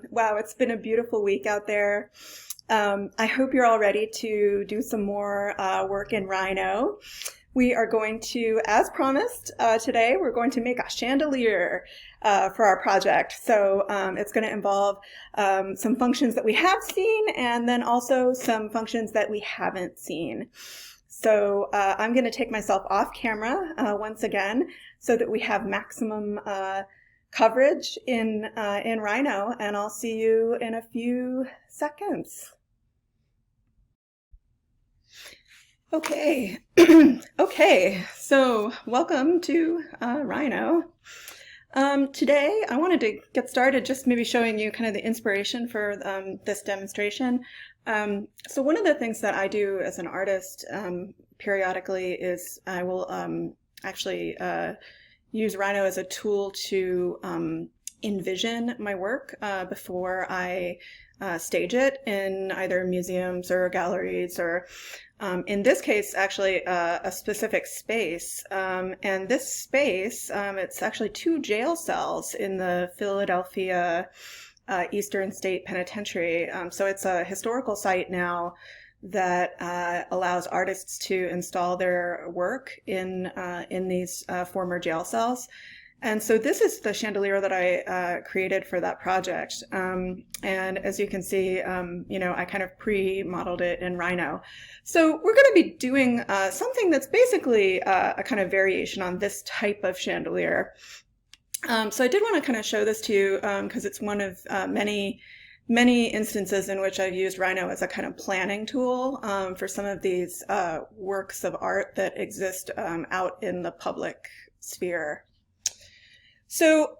Wow, it's been a beautiful week out there. I hope you're all ready to do some more work in Rhino. We are going to, as promised, today we're going to make a chandelier for our project. So it's going to involve some functions that we have seen and then also some functions that we haven't seen. So I'm going to take myself off camera once again so that we have maximum coverage in Rhino, and I'll see you in a few seconds. Okay, okay, so welcome to Rhino. Today I wanted to get started just maybe showing you kind of the inspiration for this demonstration. So one of the things that I do as an artist periodically is I will actually use Rhino as a tool to envision my work before I stage it in either museums or galleries or in this case actually a specific space. And this space, it's actually 2 jail cells in the Philadelphia Eastern State Penitentiary. So it's a historical site now that allows artists to install their work in these former jail cells. And so this is the chandelier that I created for that project. And as you can see, you know, I kind of pre-modeled it in Rhino. So we're going to be doing something that's basically a kind of variation on this type of chandelier. So I did want to kind of show this to you because it's one of many instances in which I've used Rhino as a kind of planning tool for some of these works of art that exist out in the public sphere. So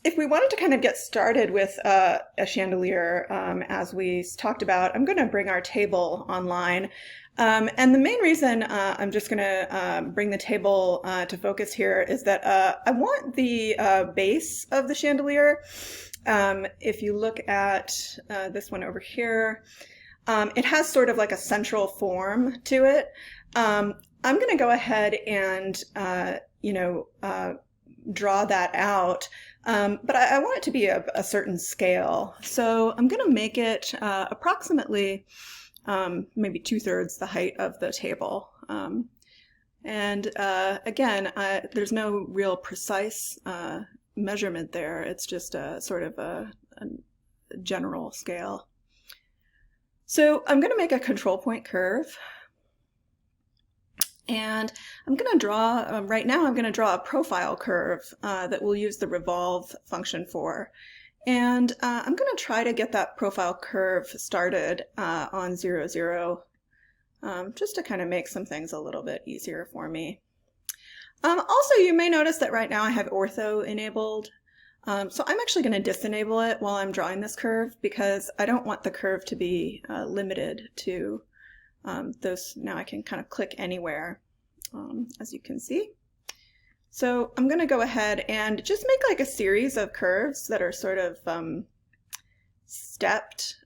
if we wanted to kind of get started with a chandelier, as we talked about, I'm going to bring our table online. And the main reason I'm just going to bring the table to focus here is that I want the base of the chandelier. If you look at this one over here, it has sort of like a central form to it. I'm going to go ahead and, you know, draw that out, but I want it to be a certain scale. So I'm going to make it approximately maybe 2/3 the height of the table. And again, there's no real precise measurement there. It's just a sort of a general scale. So I'm going to make a control point curve. And I'm going to draw, right now I'm going to draw a profile curve that we'll use the Revolve function for. And I'm going to try to get that profile curve started on 0, 0, just to kind of make some things a little bit easier for me. Also, you may notice that right now I have ortho enabled. So I'm actually going to disenable it while I'm drawing this curve because I don't want the curve to be limited to those. Now I can kind of click anywhere, as you can see. So I'm going to go ahead and just make like a series of curves that are sort of stepped,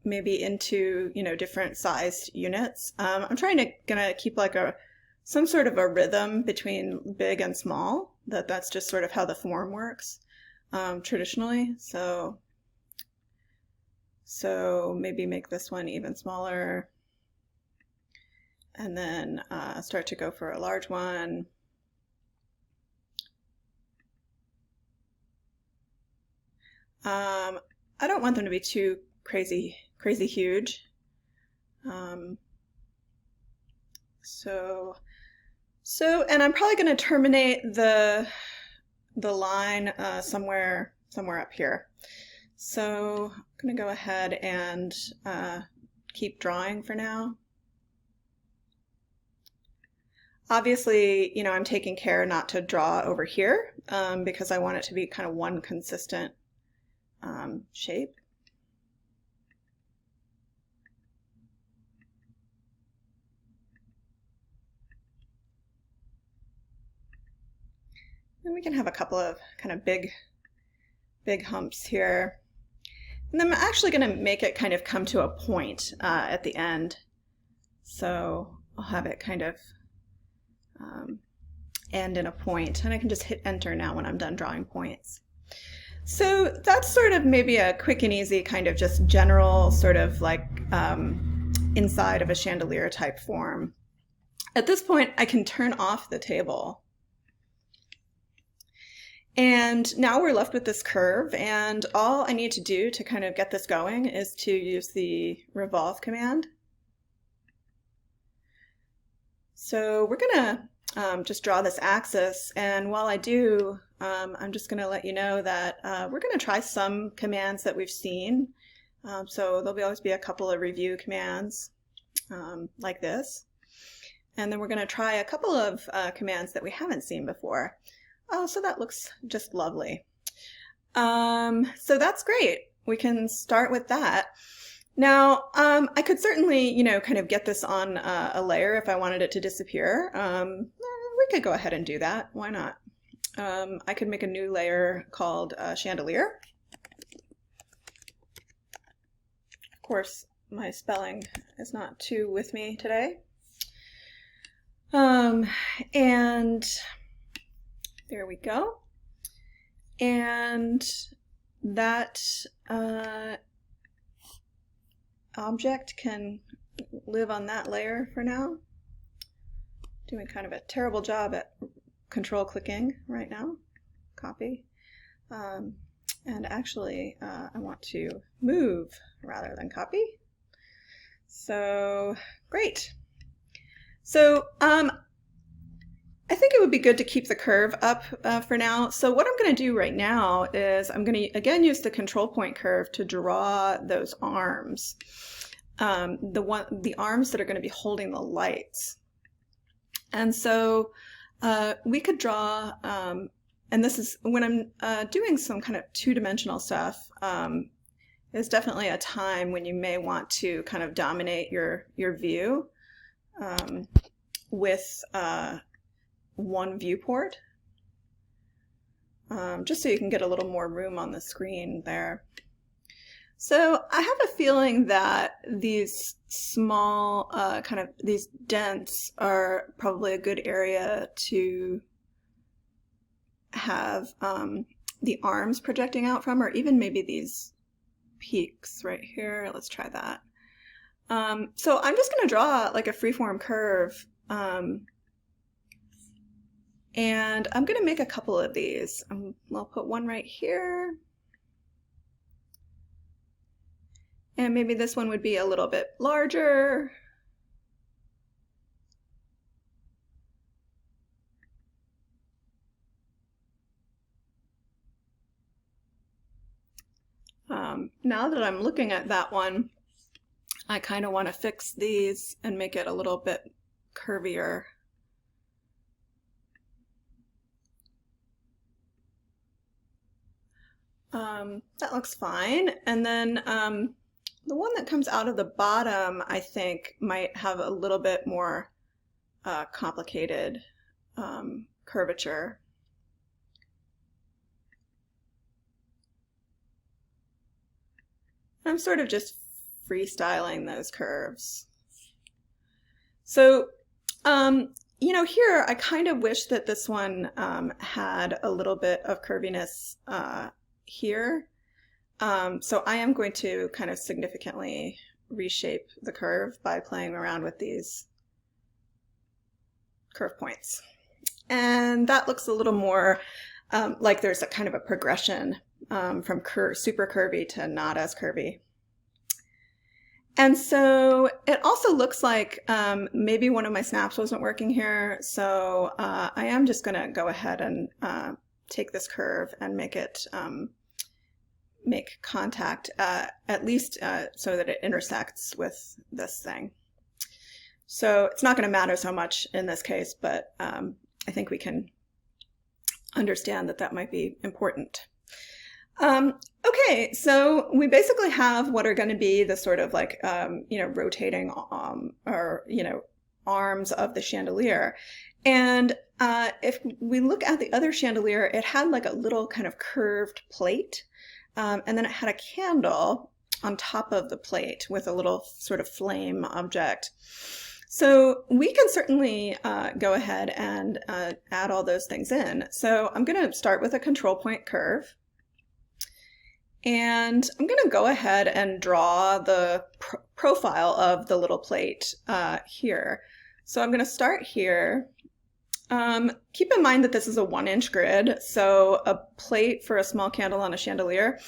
maybe into, you know, different sized units. I'm gonna keep like some sort of a rhythm between big and small. That's just sort of how the form works traditionally. So maybe make this one even smaller, and then start to go for a large one. I don't want them to be too crazy huge. And I'm probably going to terminate the line somewhere up here. So I'm going to go ahead and keep drawing for now. Obviously, you know, I'm taking care not to draw over here because I want it to be kind of one consistent shape. And we can have a couple of kind of big humps here. And then I'm actually going to make it kind of come to a point at the end. So I'll have it kind of end in a point, and I can just hit enter now when I'm done drawing points. So that's sort of maybe a quick and easy kind of just general sort of like inside of a chandelier type form. At this point, I can turn off the table. And now we're left with this curve, and all I need to do to kind of get this going is to use the revolve command. So we're gonna just draw this axis, and while I do, I'm just gonna let you know that we're gonna try some commands that we've seen. So there'll always be a couple of review commands like this. And then we're gonna try a couple of commands that we haven't seen before. Oh, so that looks just lovely. So that's great. We can start with that. Now, I could certainly, kind of get this on a layer if I wanted it to disappear. We could go ahead and do that. Why not? I could make a new layer called Chandelier. Of course, my spelling is not too with me today. And there we go. And that object can live on that layer for now. Doing kind of a terrible job at control clicking right now. Copy. And actually, I want to move rather than copy. So, great. So, I think it would be good to keep the curve up for now. So what I'm going to do right now is I'm going to again use the control point curve to draw those arms, the arms that are going to be holding the lights. And so we could draw, and this is when I'm doing some kind of two-dimensional stuff. Is definitely a time when you may want to kind of dominate your view with one viewport, just so you can get a little more room on the screen there. So I have a feeling that these small kind of these dents are probably a good area to have the arms projecting out from, or even maybe these peaks right here. Let's try that. So I'm just going to draw like a freeform curve. And I'm going to make a couple of these. I'll put one right here. And maybe this one would be a little bit larger. Now that I'm looking at that one, I kind of want to fix these and make it a little bit curvier. That looks fine. And then the one that comes out of the bottom, I think, might have a little bit more complicated curvature. I'm sort of just freestyling those curves. So, here I kind of wish that this one had a little bit of curviness here. So I am going to kind of significantly reshape the curve by playing around with these curve points. And that looks a little more like there's a kind of a progression from super curvy to not as curvy. And so it also looks like maybe one of my snaps wasn't working here. So I am just going to go ahead and take this curve and make it make contact, at least so that it intersects with this thing. So it's not going to matter so much in this case, but I think we can understand that that might be important. Okay, so we basically have what are going to be the sort of like, rotating or, arms of the chandelier. And if we look at the other chandelier, it had like a little kind of curved plate. And then it had a candle on top of the plate with a little sort of flame object. So we can certainly go ahead and add all those things in. So I'm going to start with a control point curve. And I'm going to go ahead and draw the profile of the little plate here. So I'm going to start here. Keep in mind that this is a 1-inch grid, so a plate for a small candle on a chandelier,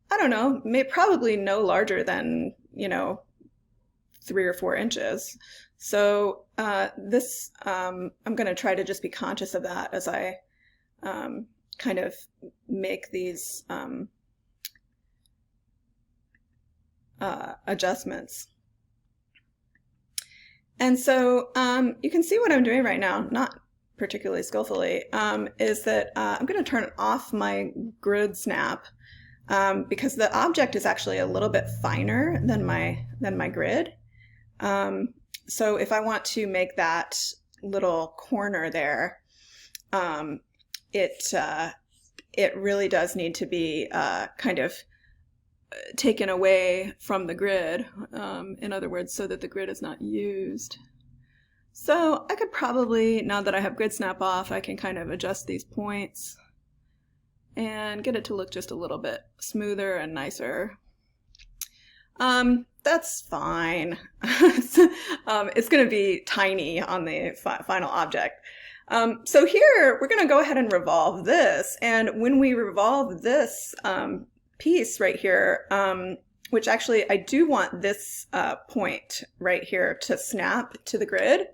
I don't know, probably no larger than, 3 or 4 inches. So this, I'm going to try to just be conscious of that as I kind of make these adjustments. And so you can see what I'm doing right now, not particularly skillfully, is that I'm going to turn off my grid snap because the object is actually a little bit finer than my grid. So if I want to make that little corner there, it really does need to be kind of taken away from the grid, in other words, so that the grid is not used. So I could probably, now that I have grid snap off, I can kind of adjust these points and get it to look just a little bit smoother and nicer. That's fine. It's going to be tiny on the final object. So here we're going to go ahead and revolve this, and when we revolve this piece right here, which actually I do want this point right here to snap to the grid.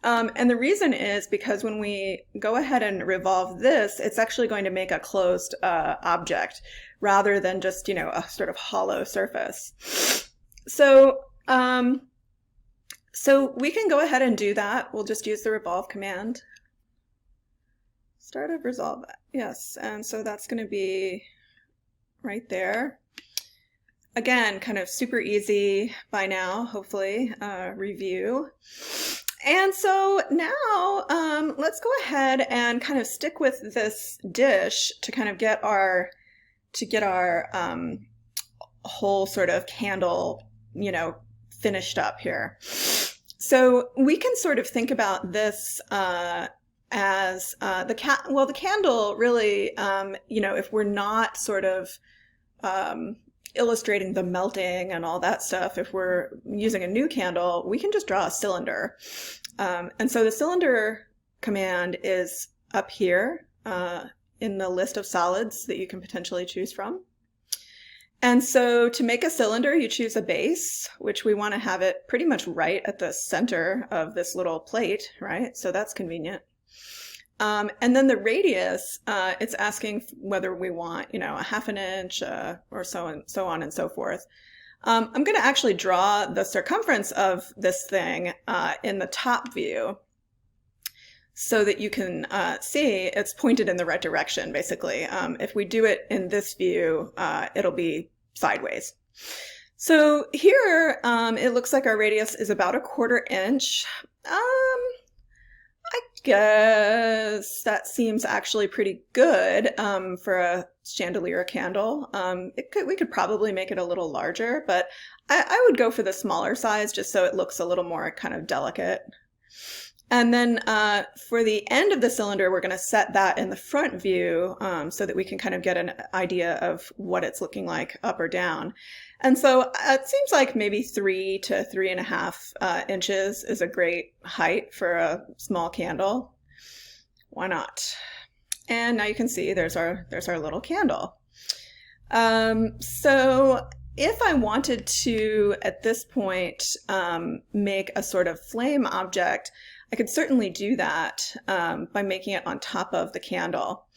And the reason is because when we go ahead and revolve this, it's actually going to make a closed object rather than just, a sort of hollow surface. So, so we can go ahead and do that. We'll just use the revolve command. Start of resolve, yes. And so that's going to be right there. Again, kind of super easy by now, hopefully, review. And so now let's go ahead and kind of stick with this dish to kind of get our whole sort of candle, finished up here. So we can sort of think about this as the candle really, if we're not sort of illustrating the melting and all that stuff, if we're using a new candle, we can just draw a cylinder. And so the cylinder command is up here in the list of solids that you can potentially choose from. And so to make a cylinder, you choose a base, which we want to have it pretty much right at the center of this little plate, right? So that's convenient. And then the radius, it's asking whether we want, a 1/2 inch or so on and so forth. I'm going to actually draw the circumference of this thing in the top view so that you can see it's pointed in the right direction, basically. If we do it in this view, it'll be sideways. So here, it looks like our radius is about 1/4 inch. I guess that seems actually pretty good for a chandelier candle. We could probably make it a little larger, but I would go for the smaller size just so it looks a little more kind of delicate. And then for the end of the cylinder, we're going to set that in the front view so that we can kind of get an idea of what it's looking like up or down. And so it seems like maybe 3 to 3.5 inches is a great height for a small candle. Why not? And now you can see there's our little candle. So if I wanted to, at this point, make a sort of flame object, I could certainly do that by making it on top of the candle.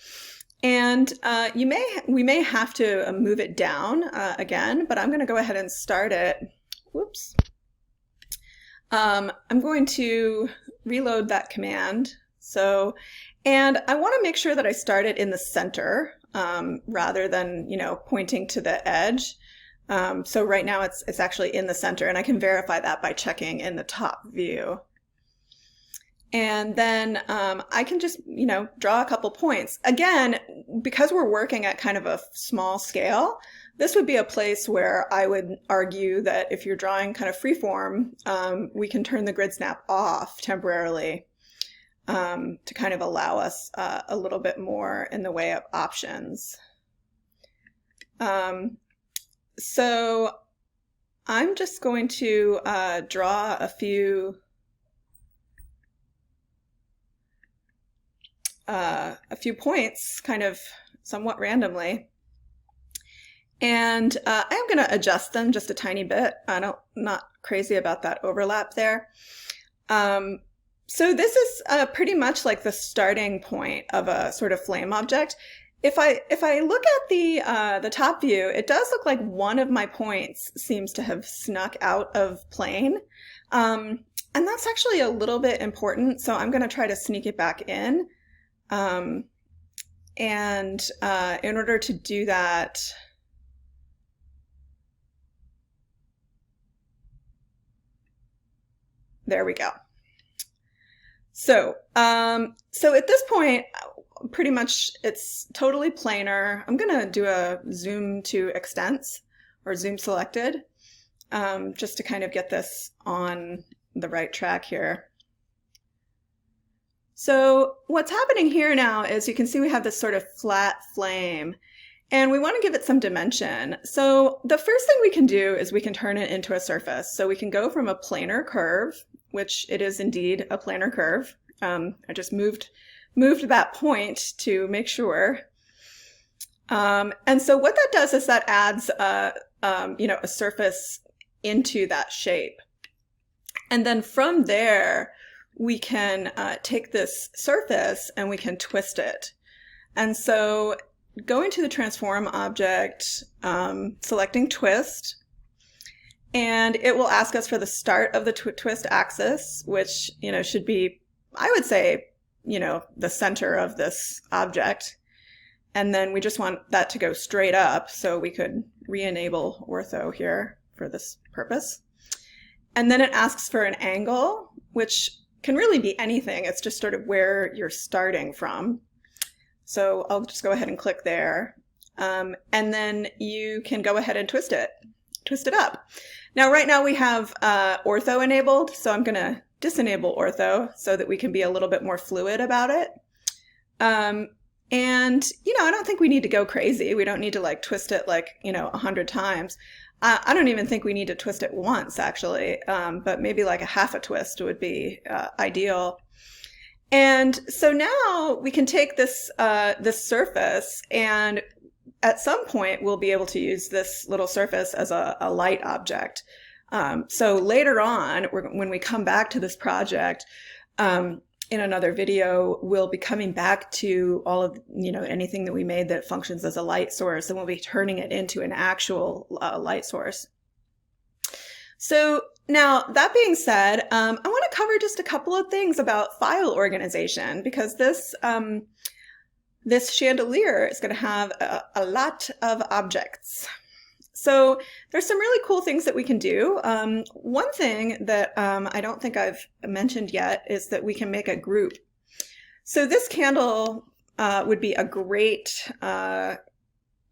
And we may have to move it down again, but I'm going to go ahead and start it. Whoops. I'm going to reload that command. So, and I want to make sure that I start it in the center rather than, pointing to the edge. So right now it's actually in the center, and I can verify that by checking in the top view. And then I can just, draw a couple points. Again, because we're working at kind of a small scale, this would be a place where I would argue that if you're drawing kind of freeform, we can turn the grid snap off temporarily to kind of allow us a little bit more in the way of options. So I'm just going to draw a few points kind of somewhat randomly. And I'm going to adjust them just a tiny bit. Not crazy about that overlap there. So this is pretty much like the starting point of a sort of flame object. If I look at the top view, it does look like one of my points seems to have snuck out of plane. And that's actually a little bit important. So I'm going to try to sneak it back in. And in order to do that, there we go. So, so at this point, pretty much it's totally planar. I'm going to do a zoom to extents or zoom selected, just to kind of get this on the right track here. So what's happening here now is you can see we have this sort of flat flame and we want to give it some dimension. So the first thing we can do is we can turn it into a surface. So we can go from a planar curve, which it is indeed a planar curve. I just moved that point to make sure. And so what that does is that adds a surface into that shape. And then from there, we can take this surface and we can twist it. And so going to the transform object, selecting twist, and it will ask us for the start of the twist axis, which, should be, I would say, the center of this object. And then we just want that to go straight up, so we could re-enable ortho here for this purpose. And then it asks for an angle, which can really be anything. It's just sort of where you're starting from. So I'll just go ahead and click there. And then you can go ahead and twist it up. Now, right now we have ortho enabled, so I'm going to disenable ortho so that we can be a little bit more fluid about it. And, I don't think we need to go crazy. We don't need to like twist it like, 100 times. I don't even think we need to twist it once, actually, but maybe like a half a twist would be ideal. And so now we can take this surface, and at some point we'll be able to use this little surface as a light object. So later on, when we come back to this project, in another video, we'll be coming back to all of, anything that we made that functions as a light source, and we'll be turning it into an actual light source. So now, that being said, I want to cover just a couple of things about file organization, because this chandelier is going to have a lot of objects. So there's some really cool things that we can do. One thing that I don't think I've mentioned yet is that we can make a group. So this candle would be a great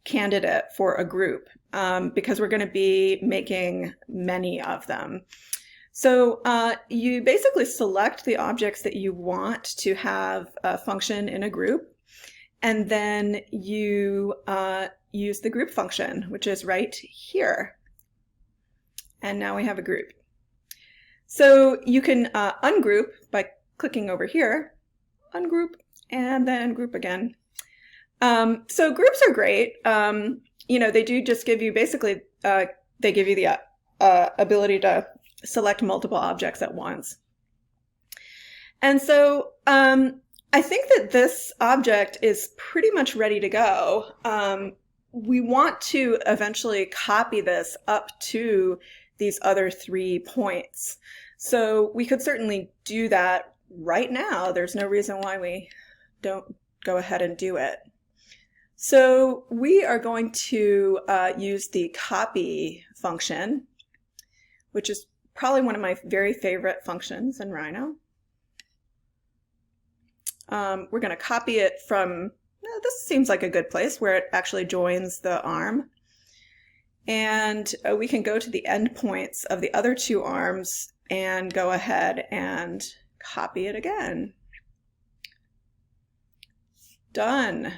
candidate for a group because we're going to be making many of them. So you basically select the objects that you want to have function in a group, and then you use the group function, which is right here. And now we have a group. So you can ungroup by clicking over here, ungroup, and then group again. So groups are great. They do just give you basically, they give you the ability to select multiple objects at once. And so I think that this object is pretty much ready to go. We want to eventually copy this up to these other 3 points. So we could certainly do that right now. There's no reason why we don't go ahead and do it. So we are going to use the copy function, which is probably one of my very favorite functions in Rhino. we're going to copy it from, this seems like a good place where it actually joins the arm. And we can go to the endpoints of the other two arms and go ahead and copy it again. Done.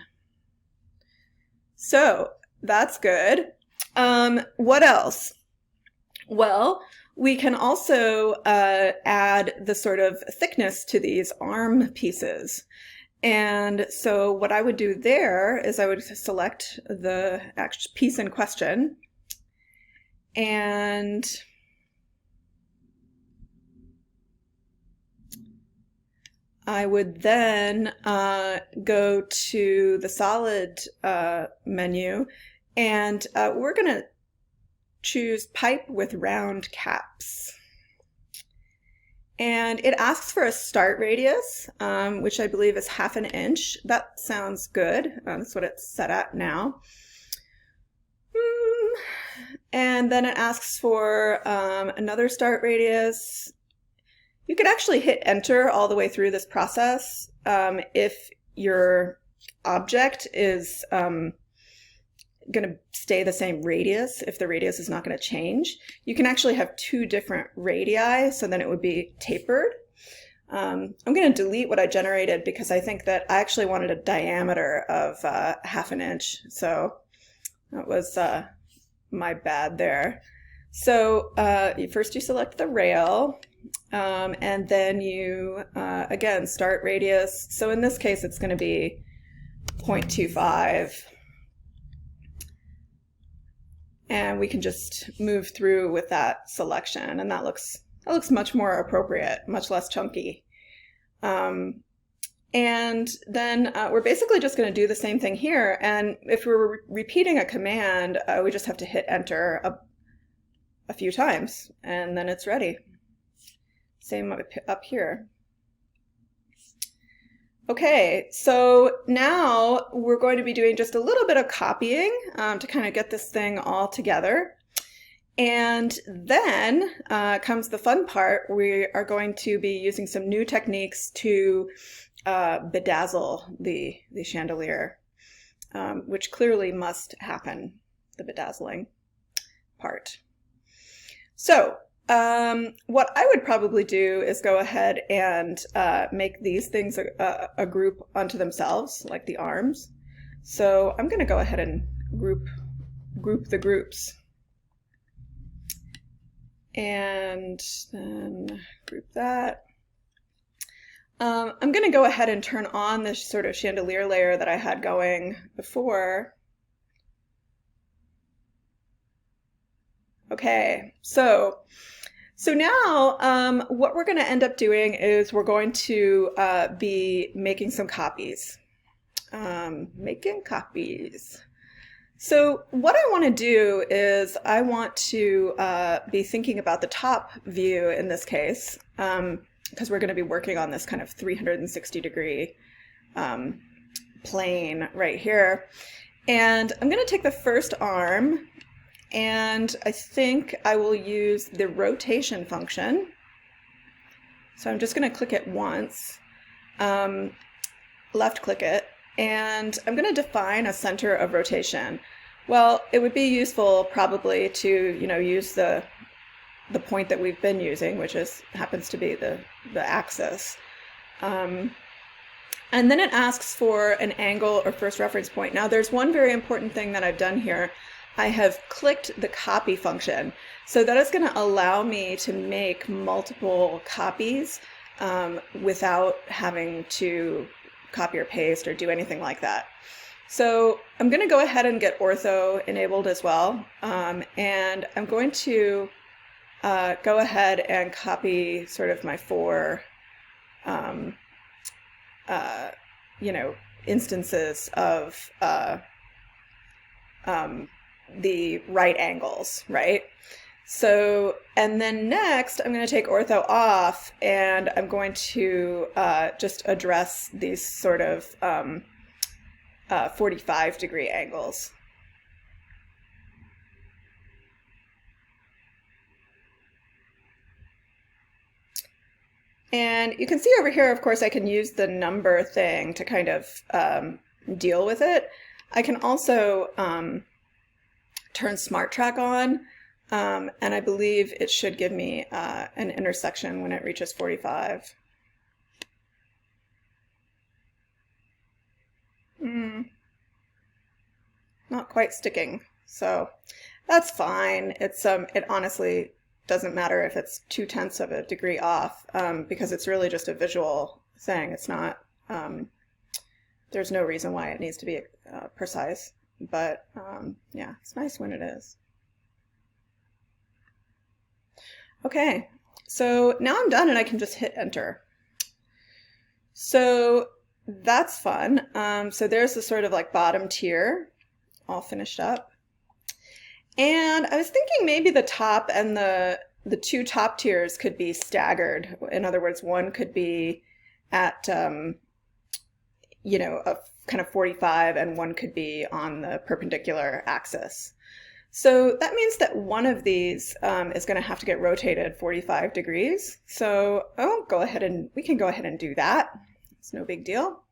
So that's good. What else? Well, we can also add the sort of thickness to these arm pieces. And so what I would do there is I would select the piece in question, and I would then go to the solid menu, and we're going to choose pipe with round caps. And it asks for a start radius, which I believe is 1/2 inch. That sounds good. That's what it's set at now. And then it asks for another start radius. You could actually hit enter all the way through this process if your object is going to stay the same radius, if the radius is not going to change. You can actually have 2 different radii, so then it would be tapered. I'm going to delete what I generated because I think that I actually wanted a diameter of 1/2 inch, so that was my bad there. So first you select the rail, and then you, again, start radius. So in this case, it's going to be 0.25. And we can just move through with that selection, and that looks much more appropriate, much less chunky. And then we're basically just going to do the same thing here. And if we're repeating a command, we just have to hit enter a few times, and then it's ready. Same up here. Okay, so now we're going to be doing just a little bit of copying to kind of get this thing all together. And then comes the fun part. We are going to be using some new techniques to bedazzle the chandelier, which clearly must happen, the bedazzling part. So what I would probably do is go ahead and make these things a group unto themselves, like the arms. So I'm going to go ahead and group the groups. And then group that. I'm going to go ahead and turn on this sort of chandelier layer that I had going before. Okay, so now what we're going to end up doing is we're going to be making some copies. Making copies. So what I want to do is I want to be thinking about the top view in this case, because we're going to be working on this kind of 360-degree plane right here. And I'm going to take the first arm, and I think I will use the rotation function. So I'm just going to click it once, left click it, and I'm going to define a center of rotation. Well, it would be useful probably to, use the point that we've been using, which happens to be the axis. And then it asks for an angle or first reference point. Now there's one very important thing that I've done here. I have clicked the copy function. So that is going to allow me to make multiple copies without having to copy or paste or do anything like that. So I'm going to go ahead and get ortho enabled as well. And I'm going to go ahead and copy sort of my 4 instances of the right angles, right? So, and then next I'm going to take ortho off, and I'm going to just address these sort of 45-degree angles. And you can see over here, of course, I can use the number thing to kind of deal with it. I can also turn Smart Track on, and I believe it should give me an intersection when it reaches 45. Not quite sticking, so that's fine. It honestly doesn't matter if it's 0.2 of a degree off, because it's really just a visual thing. It's not, there's no reason why it needs to be precise, but yeah, it's nice when it is. Okay, so now I'm done and I can just hit enter. So that's fun. So there's the sort of like bottom tier all finished up. And I was thinking maybe the top and the two top tiers could be staggered. In other words, one could be at, you know, a kind of 45 and one could be on the perpendicular axis. So that means that one of these is going to have to get rotated 45 degrees. So we can go ahead and do that. It's no big deal.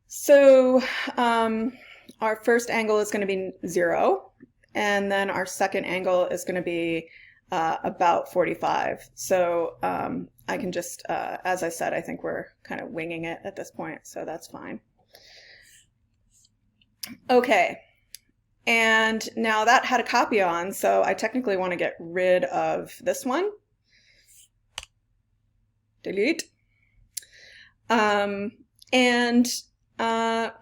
So our first angle is going to be 0, and then our second angle is going to be about 45. So I can just, as I said, I think we're kind of winging it at this point, so that's fine. Okay, and now that had a copy on, so I technically want to get rid of this one. Delete. And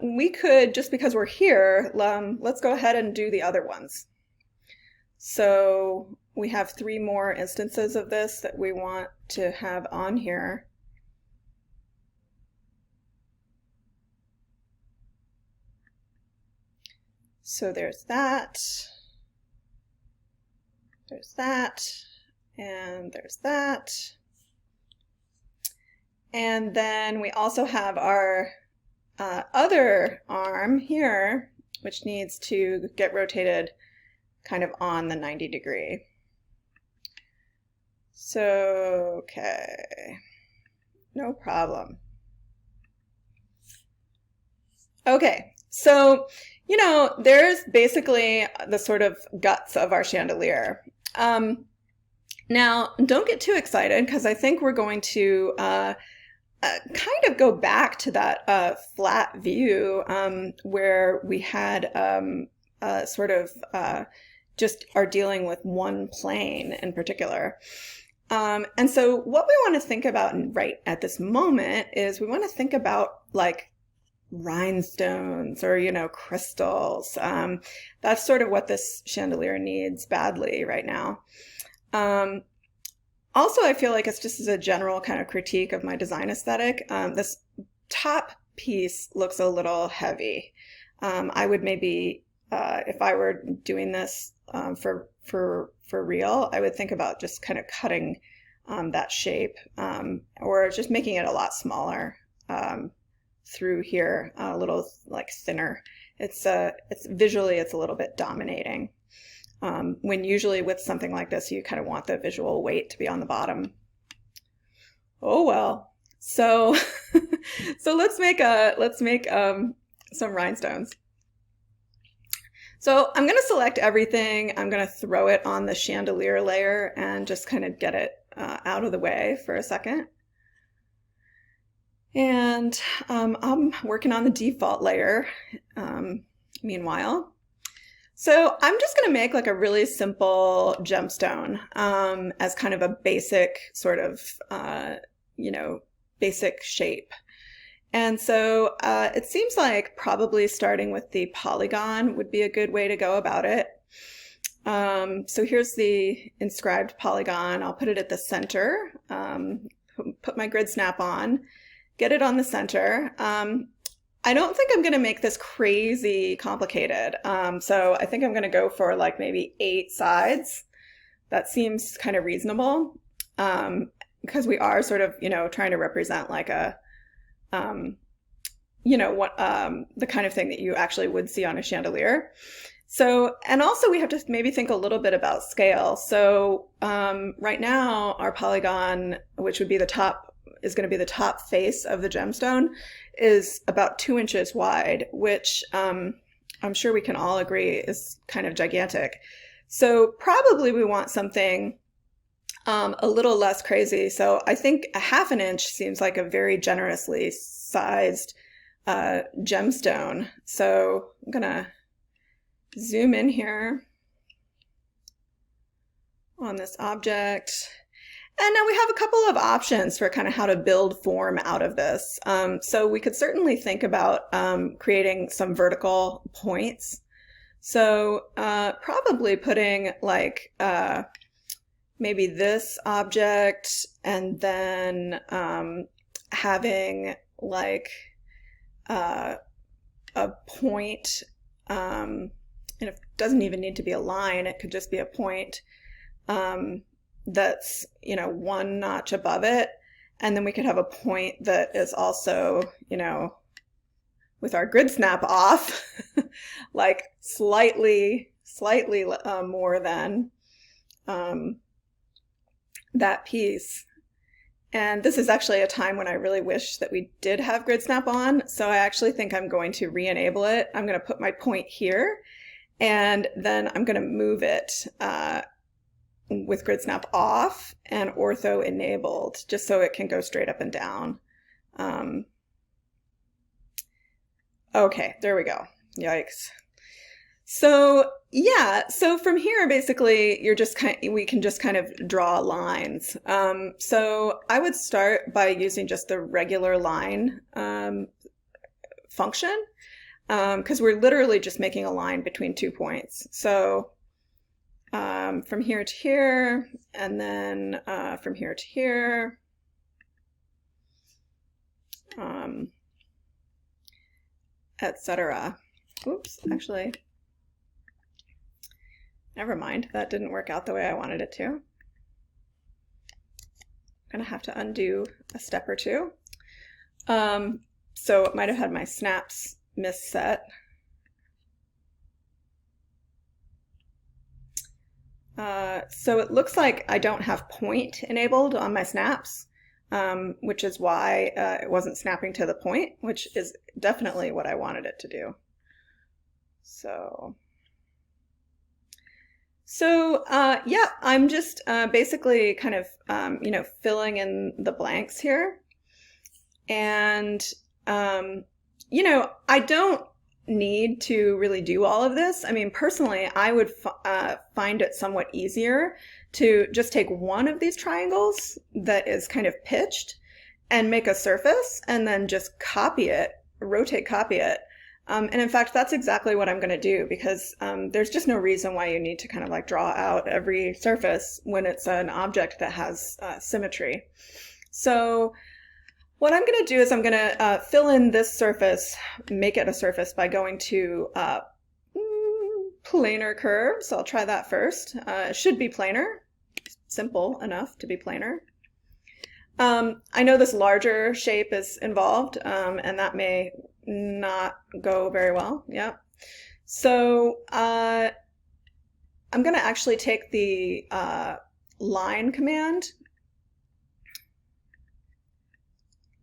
we could, just because we're here, let's go ahead and do the other ones. So we have 3 more instances of this that we want to have on here. So there's that, and there's that. And then we also have our other arm here, which needs to get rotated kind of on the 90 degree. So, okay, no problem. Okay, so, you know, there's basically the sort of guts of our chandelier. Now, don't get too excited, because I think we're going to kind of go back to that flat view where we had sort of just are dealing with one plane in particular. And so what we want to think about right at this moment is we want to think about like rhinestones or, you know, crystals. That's sort of what this chandelier needs badly right now. Also, I feel like it's just as a general kind of critique of my design aesthetic. This top piece looks a little heavy. I would maybe, if I were doing this for real, I would think about just kind of cutting that shape or just making it a lot smaller through here, a little like thinner. It's visually, it's a little bit dominating. When usually with something like this, you kind of want the visual weight to be on the bottom. Oh well. So, so let's make some rhinestones. So I'm going to select everything. I'm going to throw it on the chandelier layer and just kind of get it out of the way for a second. And I'm working on the default layer meanwhile. So I'm just going to make like a really simple gemstone as kind of a basic sort of, you know, basic shape. And so it seems like probably starting with the polygon would be a good way to go about it. So here's the inscribed polygon. I'll put it at the center, put my grid snap on, get it on the center. I don't think I'm going to make this crazy complicated. So I think I'm going to go for like maybe 8 sides. That seems kind of reasonable because we are sort of, you know, trying to represent like a, you know, what the kind of thing that you actually would see on a chandelier. So, and also we have to maybe think a little bit about scale. So right now our polygon, which would be the top, is going to be the top face of the gemstone, is about 2 inches wide, which I'm sure we can all agree is kind of gigantic. So probably we want something a little less crazy. So I think a 1/2 inch seems like a very generously sized gemstone. So I'm gonna zoom in here on this object. And now we have a couple of options for kind of how to build form out of this. So we could certainly think about creating some vertical points. So probably putting like maybe this object and then having like a point, and it doesn't even need to be a line, it could just be a point that's, you know, 1 notch above it. And then we could have a point that is also, you know, with our grid snap off, like slightly more than that piece. And this is actually a time when I really wish that we did have grid snap on. So I actually think I'm going to re-enable it. I'm going to put my point here, and then I'm going to move it with grid snap off and ortho enabled, just so it can go straight up and down. Okay, there we go. Yikes. So yeah, so from here, basically, we can just kind of draw lines. So I would start by using just the regular line function, because we're literally just making a line between 2 points. So from here to here, and then from here to here, etc. Oops, actually. Never mind, that didn't work out the way I wanted it to. I'm gonna have to undo a step or two. So it might have had my snaps misset. So it looks like I don't have point enabled on my snaps, which is why it wasn't snapping to the point, which is definitely what I wanted it to do. So yeah, I'm just basically kind of, you know, filling in the blanks here. And, you know, I don't need to really do all of this. I mean, personally, I would find it somewhat easier to just take one of these triangles that is kind of pitched and make a surface and then just copy it, rotate copy it. And in fact, that's exactly what I'm going to do, because there's just no reason why you need to kind of like draw out every surface when it's an object that has symmetry. So what I'm going to do is I'm going to fill in this surface, make it a surface by going to planar curve. So I'll try that first. It should be planar, simple enough to be planar. I know this larger shape is involved, and that may not go very well. Yeah. So I'm going to actually take the line command.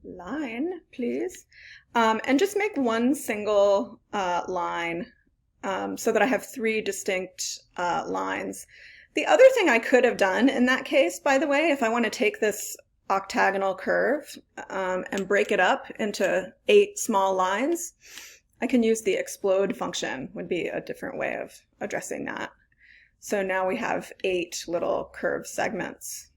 Line, please. And just make one single line so that I have 3 distinct lines. The other thing I could have done in that case, by the way, if I want to take this octagonal curve and break it up into 8 small lines, I can use the explode function, would be a different way of addressing that. So now we have 8 little curved segments.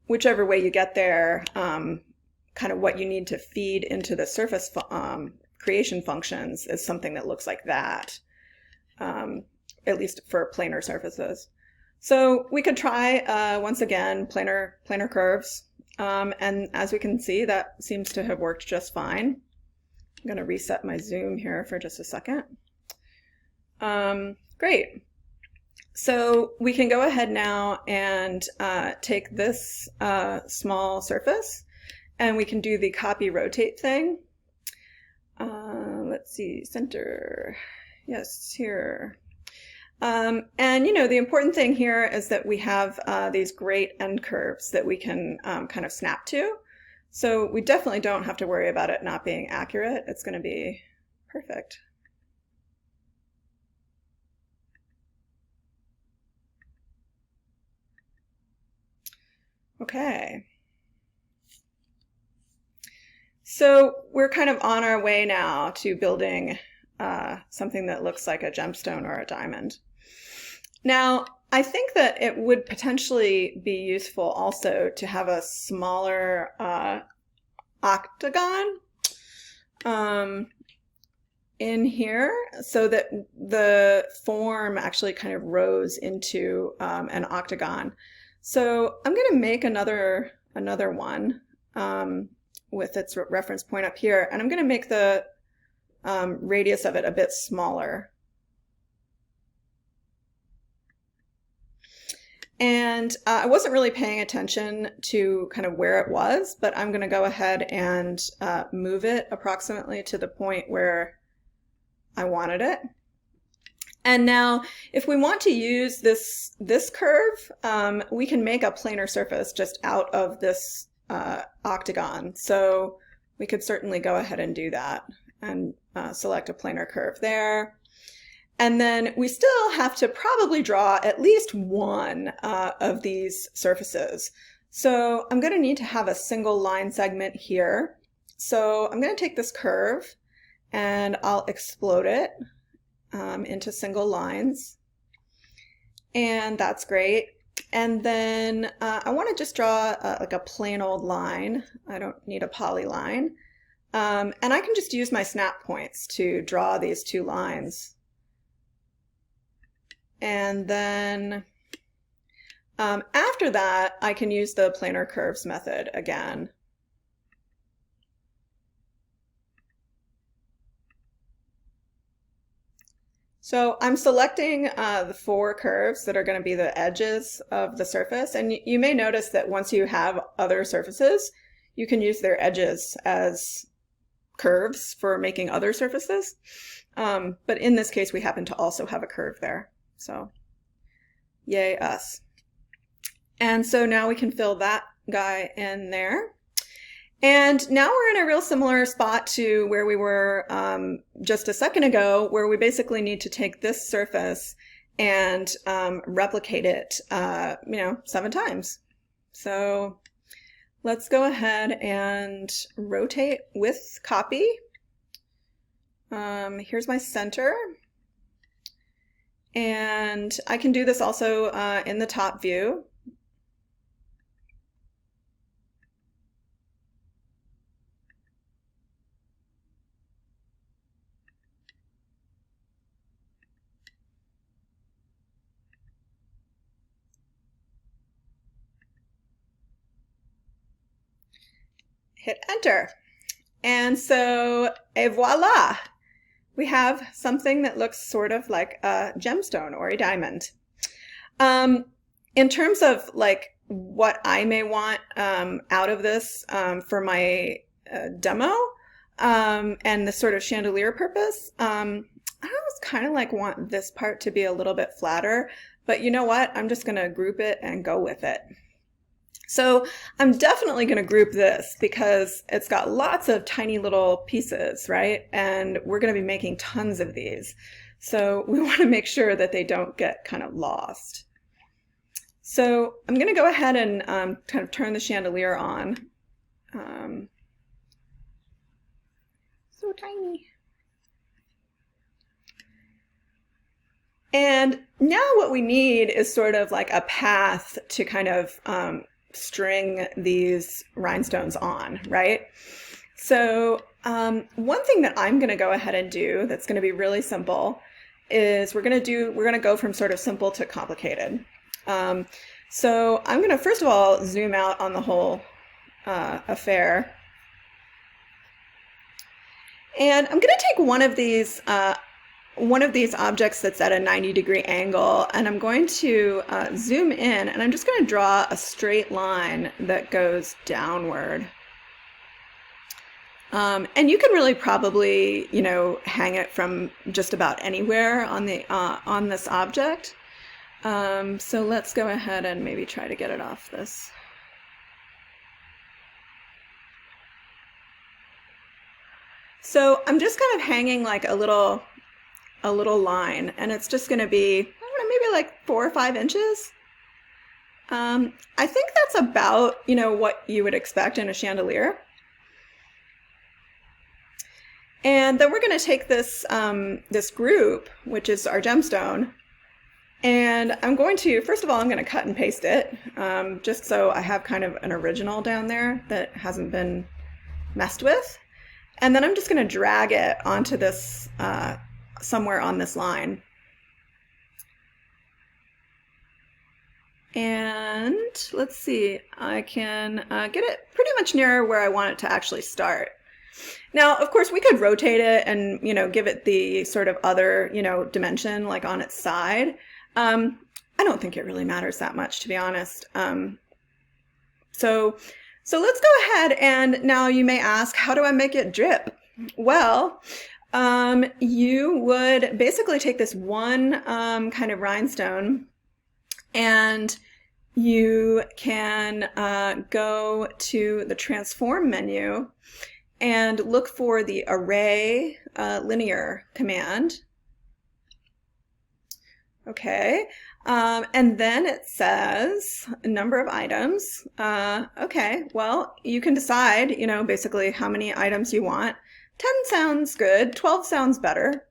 Whichever way you get there, kind of what you need to feed into the surface creation functions is something that looks like that, at least for planar surfaces. So we could try, once again, planar curves. And as we can see, that seems to have worked just fine. I'm going to reset my zoom here for just a second. Great. So we can go ahead now and take this small surface, and we can do the copy rotate thing. Let's see, center. Yes, here. And you know, the important thing here is that we have these great end curves that we can kind of snap to. So we definitely don't have to worry about it not being accurate. It's going to be perfect. Okay. So we're kind of on our way now to building something that looks like a gemstone or a diamond. Now, I think that it would potentially be useful also to have a smaller octagon in here so that the form actually kind of rose into an octagon. So I'm going to make another one with its reference point up here, and I'm going to make the radius of it a bit smaller. And I wasn't really paying attention to kind of where it was, but I'm going to go ahead and move it approximately to the point where I wanted it. And now, if we want to use this curve, we can make a planar surface just out of this octagon. So we could certainly go ahead and do that and select a planar curve there. And then we still have to probably draw at least one of these surfaces. So I'm going to need to have a single line segment here. So I'm going to take this curve and I'll explode it into single lines. And that's great. And then I want to just draw like a plain old line. I don't need a polyline. And I can just use my snap points to draw these two lines. And then after that, I can use the planar curves method again. So I'm selecting the four curves that are going to be the edges of the surface. And you may notice that once you have other surfaces, you can use their edges as curves for making other surfaces. But in this case, we happen to also have a curve there. So yay us. And so now we can fill that guy in there. And now we're in a real similar spot to where we were just a second ago, where we basically need to take this surface and replicate it, 7 times. So let's go ahead and rotate with copy. Here's my center. And I can do this also in the top view. Hit enter. And so, et voila! We have something that looks sort of like a gemstone or a diamond. In terms of like what I may want out of this for my demo and the sort of chandelier purpose, I always kind of like want this part to be a little bit flatter, but you know what? I'm just going to group it and go with it. So I'm definitely going to group this because it's got lots of tiny little pieces, right? And we're going to be making tons of these. So we want to make sure that they don't get kind of lost. So I'm going to go ahead and kind of turn the chandelier on. So tiny. And now what we need is sort of like a path to kind of string these rhinestones on, right? So one thing that I'm going to go ahead and do that's going to be really simple is we're going to go from sort of simple to complicated. So I'm going to first of all zoom out on the whole affair, and I'm going to take one of these objects that's at a 90-degree angle, and I'm going to zoom in, and I'm just going to draw a straight line that goes downward. And you can really probably, you know, hang it from just about anywhere on the on this object. So let's go ahead and maybe try to get it off this. So I'm just kind of hanging like a little line, and it's just going to be, I don't know, maybe like 4 or 5 inches. I think that's about, you know, what you would expect in a chandelier. And then we're going to take this this group, which is our gemstone, and I'm going to, first of all, I'm going to cut and paste it, just so I have kind of an original down there that hasn't been messed with. And then I'm just going to drag it onto this, somewhere on this line. And let's see, I can get it pretty much near where I want it to actually start. Now, of course, we could rotate it and, you know, give it the sort of other, you know, dimension like on its side. I don't think it really matters that much, to be honest. So let's go ahead, and now you may ask, how do I make it drip? Well, you would basically take this one kind of rhinestone, and you can go to the transform menu and look for the array linear command. Okay, and then it says a number of items. Okay, well, you can decide, you know, basically how many items you want. 10 sounds good, 12 sounds better.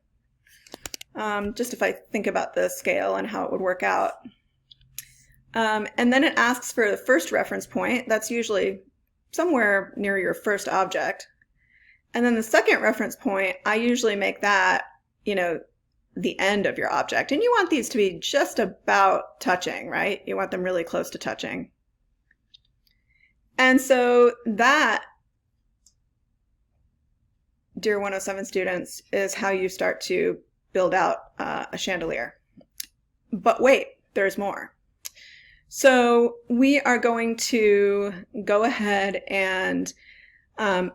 Just if I think about the scale and how it would work out. And then it asks for the first reference point. That's usually somewhere near your first object. And then the second reference point, I usually make that, you know, the end of your object. And you want these to be just about touching, right? You want them really close to touching. And so that, dear 107 students, is how you start to build out a chandelier. But wait, there's more. So we are going to go ahead and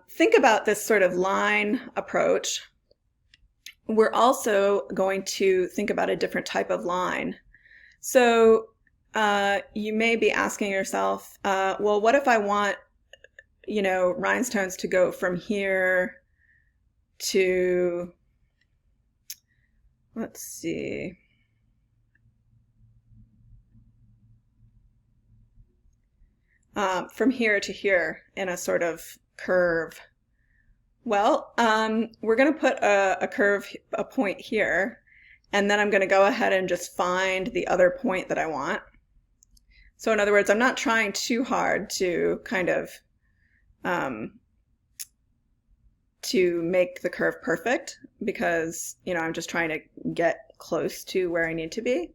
think about this sort of line approach. We're also going to think about a different type of line. So you may be asking yourself, well, what if I want, you know, rhinestones to go from here to, let's see, from here to here in a sort of curve. Well, we're going to put a curve, a point here, and then I'm going to go ahead and just find the other point that I want. So in other words, I'm not trying too hard to kind of to make the curve perfect, because, you know, I'm just trying to get close to where I need to be.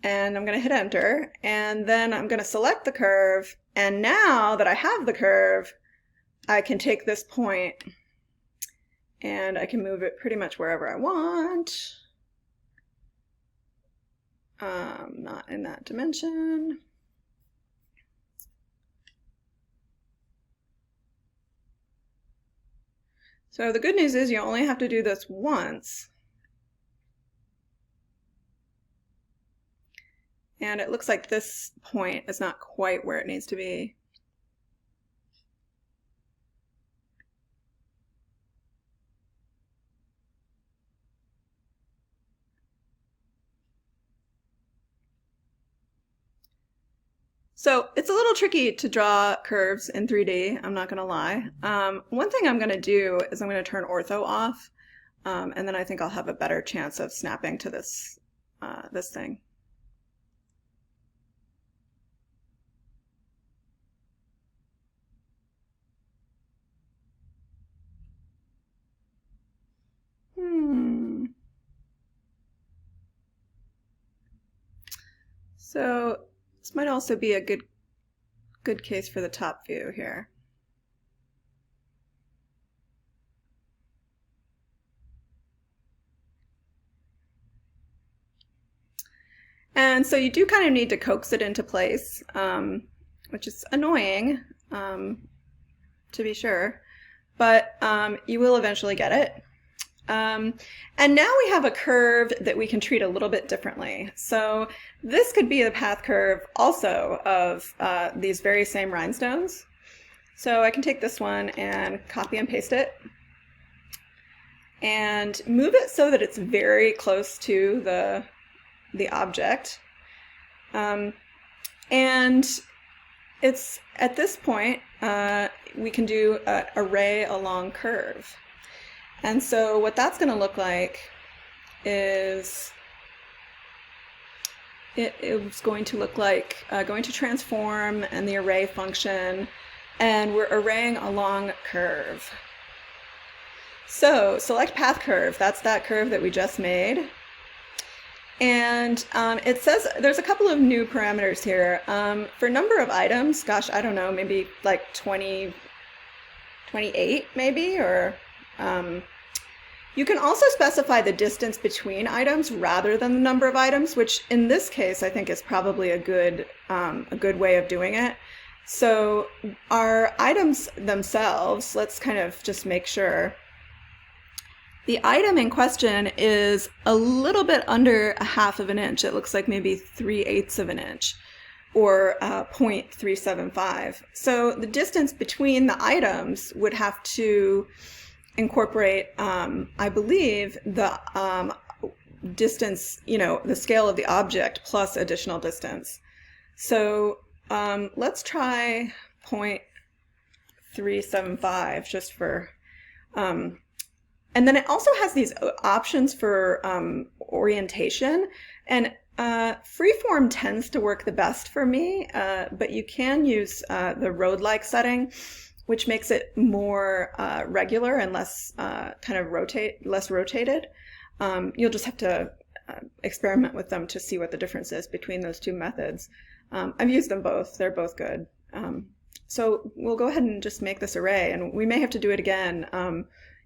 And I'm going to hit enter, and then I'm going to select the curve, and now that I have the curve, I can take this point and I can move it pretty much wherever I want. Not in that dimension. So the good news is you only have to do this once. And it looks like this point is not quite where it needs to be. So it's a little tricky to draw curves in 3D, I'm not going to lie. One thing I'm going to do is I'm going to turn ortho off, and then I think I'll have a better chance of snapping to this, this thing. So this might also be a good case for the top view here. And so you do kind of need to coax it into place, which is annoying, to be sure. but you will eventually get it. And now we have a curve that we can treat a little bit differently. So this could be the path curve also of these very same rhinestones. So I can take this one and copy and paste it and move it so that it's very close to the object. And it's at this point, we can do an array along curve. And so what that's going to look like is it's going to look like going to transform and the array function, and we're arraying along curve. So select path curve, that's that curve that we just made. And it says there's a couple of new parameters here. For number of items, gosh, I don't know, maybe like 28 maybe, or you can also specify the distance between items rather than the number of items, which in this case I think is probably a good way of doing it. So our items themselves, let's kind of just make sure. The item in question is a little bit under 1/2 of an inch. It looks like maybe 3/8 of an inch, or 0.375. So the distance between the items would have to incorporate, I believe, the distance, the scale of the object plus additional distance. So let's try 0.375 just for... And then it also has these options for orientation, and freeform tends to work the best for me, but you can use the road-like setting, which makes it more regular and less less rotated. You'll just have to experiment with them to see what the difference is between those two methods. I've used them both; they're both good. So we'll go ahead and just make this array, and we may have to do it again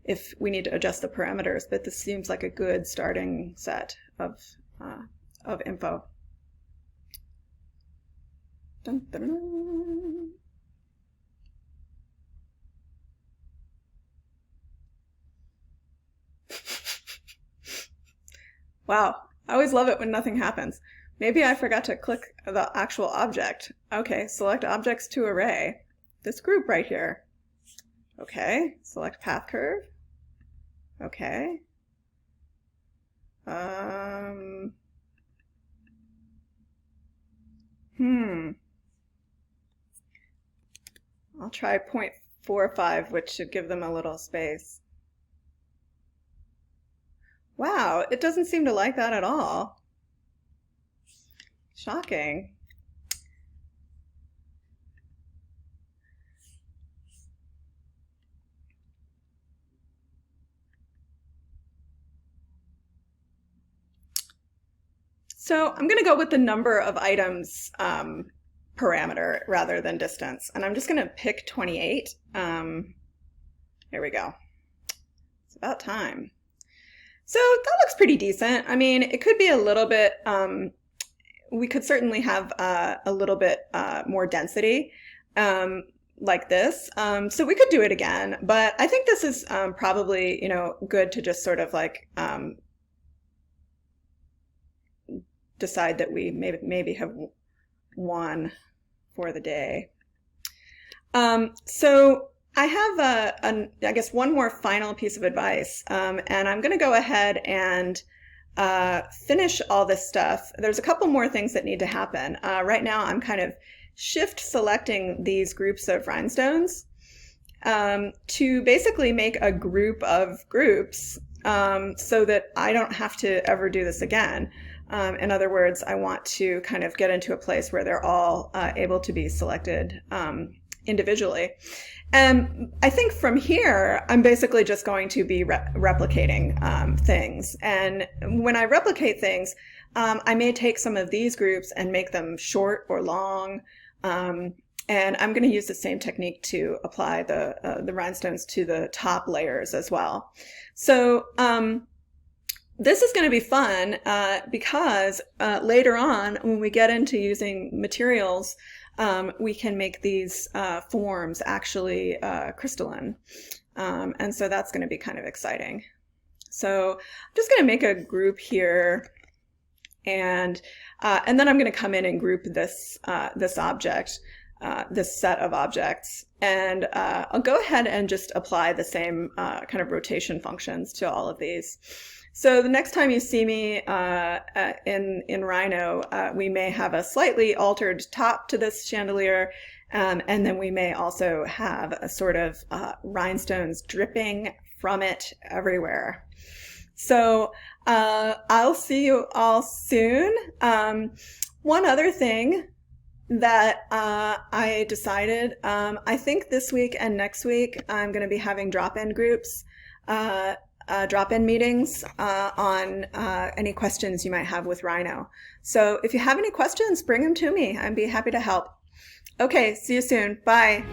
if we need to adjust the parameters, but this seems like a good starting set of info. Dun, dun, dun. Wow, I always love it when nothing happens. Maybe I forgot to click the actual object. Okay, select objects to array. This group right here. Okay, select path curve. Okay. I'll try 0.45, which should give them a little space. Wow, it doesn't seem to like that at all. Shocking. So I'm going to go with the number of items parameter rather than distance. And I'm just going to pick 28. Here we go. It's about time. So that looks pretty decent. I mean, it could be a little bit, we could certainly have a little bit more density like this. So we could do it again, but I think this is probably, good to just sort of like decide that we maybe have won for the day. So I have I guess one more final piece of advice, and I'm going to go ahead and finish all this stuff. There's a couple more things that need to happen. Right now I'm kind of shift selecting these groups of rhinestones to basically make a group of groups so that I don't have to ever do this again. In other words, I want to kind of get into a place where they're all able to be selected individually. And I think from here, I'm basically just going to be replicating things. And when I replicate things, I may take some of these groups and make them short or long. And I'm going to use the same technique to apply the rhinestones to the top layers as well. So this is going to be fun because later on, when we get into using materials, we can make these forms actually crystalline. And so that's going to be kind of exciting. So I'm just going to make a group here, and then I'm going to come in and group this this object, this set of objects, and I'll go ahead and just apply the same kind of rotation functions to all of these. So the next time you see me in Rhino, we may have a slightly altered top to this chandelier, and then we may also have a sort of rhinestones dripping from it everywhere. So I'll see you all soon. One other thing that I decided, I think this week and next week I'm going to be having drop-in groups, drop-in meetings on any questions you might have with Rhino. So if you have any questions, bring them to me. I'd be happy to help. Okay, see you soon. Bye.